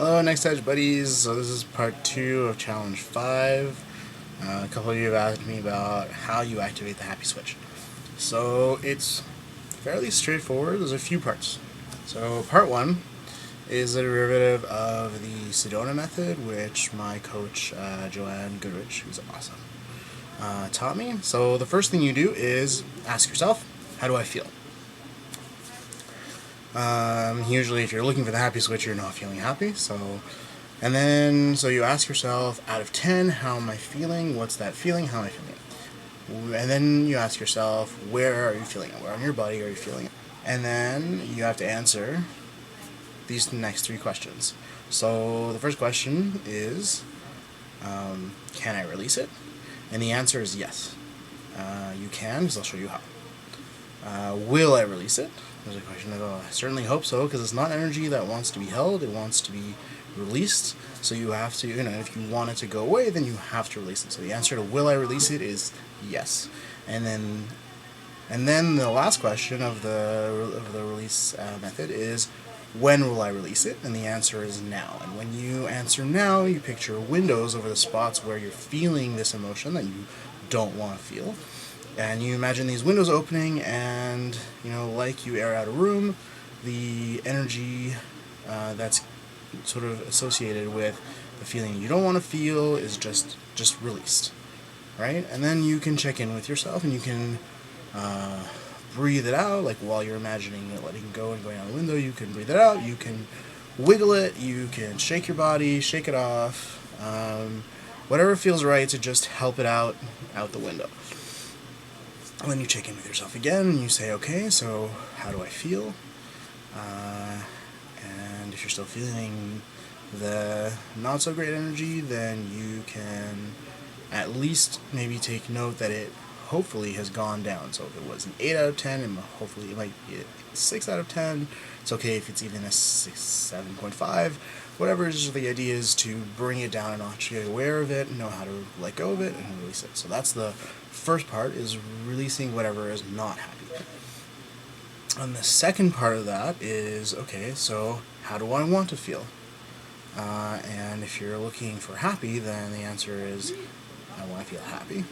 Hello, Next Edge buddies. So this is part 2 of Challenge 5. A couple of you have asked me about how you activate the happy switch. So it's fairly straightforward. There's a few parts. So part 1 is a derivative of the Sedona method, which my coach Joanne Goodrich, who's awesome, taught me. So the first thing you do is ask yourself, how do I feel? Usually if you're looking for the happy switch, you're not feeling happy. So you ask yourself, out of 10, how am I feeling? What's that feeling? How am I feeling? And then you ask yourself, where are you feeling it? Where on your body are you feeling it? And then you have to answer these next 3 questions. So the first question is, can I release it? And the answer is yes. You can, because I'll show you how. Will I release it? There's a question of, I certainly hope so, because it's not energy that wants to be held, it wants to be released. So you have to, if you want it to go away, then you have to release it. So the answer to will I release it is yes. And then the last question of the release method is, when will I release it? And the answer is now. And when you answer now, you picture windows over the spots where you're feeling this emotion that you don't want to feel. And you imagine these windows opening, and like you air out a room, the energy that's sort of associated with the feeling you don't want to feel is just released, right? And then you can check in with yourself, and you can breathe it out, like while you're imagining it letting go and going out the window. You can breathe it out, you can wiggle it, you can shake your body, shake it off, whatever feels right to just help it out the window. And then you check in with yourself again, and you say, okay, so how do I feel? And if you're still feeling the not so great energy, then you can at least maybe take note that it hopefully has gone down. So if it was an 8 out of 10, and hopefully it might be a 6 out of 10. It's okay if it's even a 7.5. Whatever it is, the idea is to bring it down a notch, get aware of it, know how to let go of it, and release it. So that's the first part, is releasing whatever is not happy. And the second part of that is, okay, so how do I want to feel? And if you're looking for happy, then the answer is, I want to feel happy.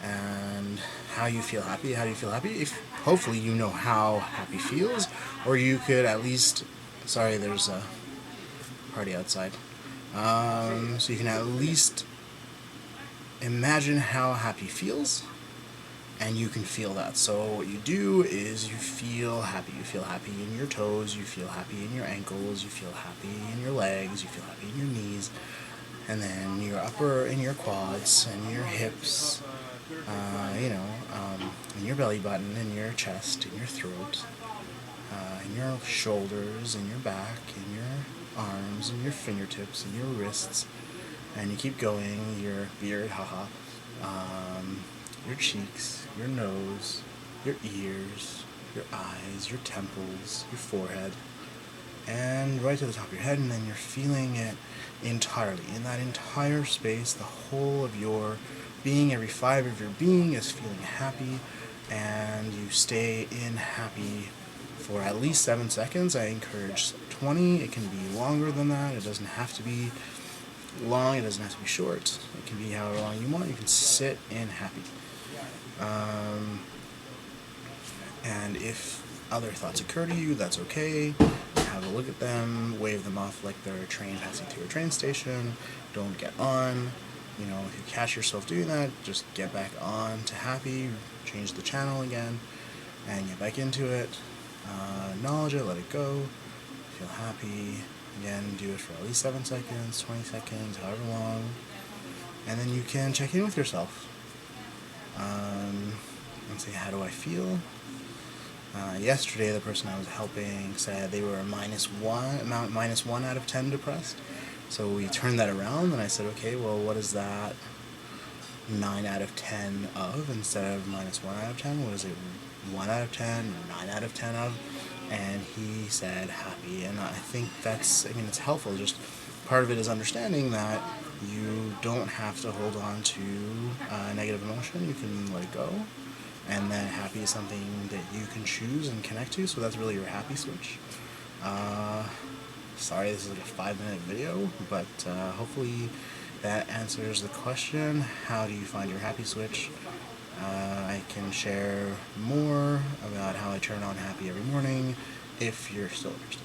And how do you feel happy? If hopefully you know how happy feels, or you could at least, sorry, there's a party outside. So you can at least imagine how happy feels, and you can feel that. So what you do is you feel happy. You feel happy in your toes, you feel happy in your ankles, you feel happy in your legs, you feel happy in your knees, and then your upper and your quads and your hips, in your belly button, in your chest, in your throat, in your shoulders, in your back, in your arms, in your fingertips, in your wrists, and you keep going, your beard, your cheeks, your nose, your ears, your eyes, your temples, your forehead, and right to the top of your head, and then you're feeling it entirely. In that entire space, the whole of your being, every fiber of your being is feeling happy, and you stay in happy for at least 7 seconds. I encourage 20. It can be longer than that. It doesn't have to be long. It doesn't have to be short. It can be however long you want. You can sit in happy. And if other thoughts occur to you, that's okay. Have a look at them, wave them off like they're a train passing through a train station. Don't get on. If you catch yourself doing that, just get back on to happy, change the channel again, and get back into it. Acknowledge it, let it go, feel happy. Again, do it for at least 7 seconds, 20 seconds, however long. And then you can check in with yourself. And say, how do I feel? Yesterday, the person I was helping said they were minus one out of 10 depressed. So we turned that around, and I said, okay, well, what is that 9 out of 10 of instead of minus 1 out of 10? What is it, 1 out of 10, 9 out of 10 of? And he said happy, and I think it's helpful. Just part of it is understanding that you don't have to hold on to negative emotion. You can let it go, and then happy is something that you can choose and connect to. So that's really your happy switch. Sorry this is like a 5-minute video, but hopefully that answers the question, how do you find your happy switch? I can share more about how I turn on happy every morning if you're still interested.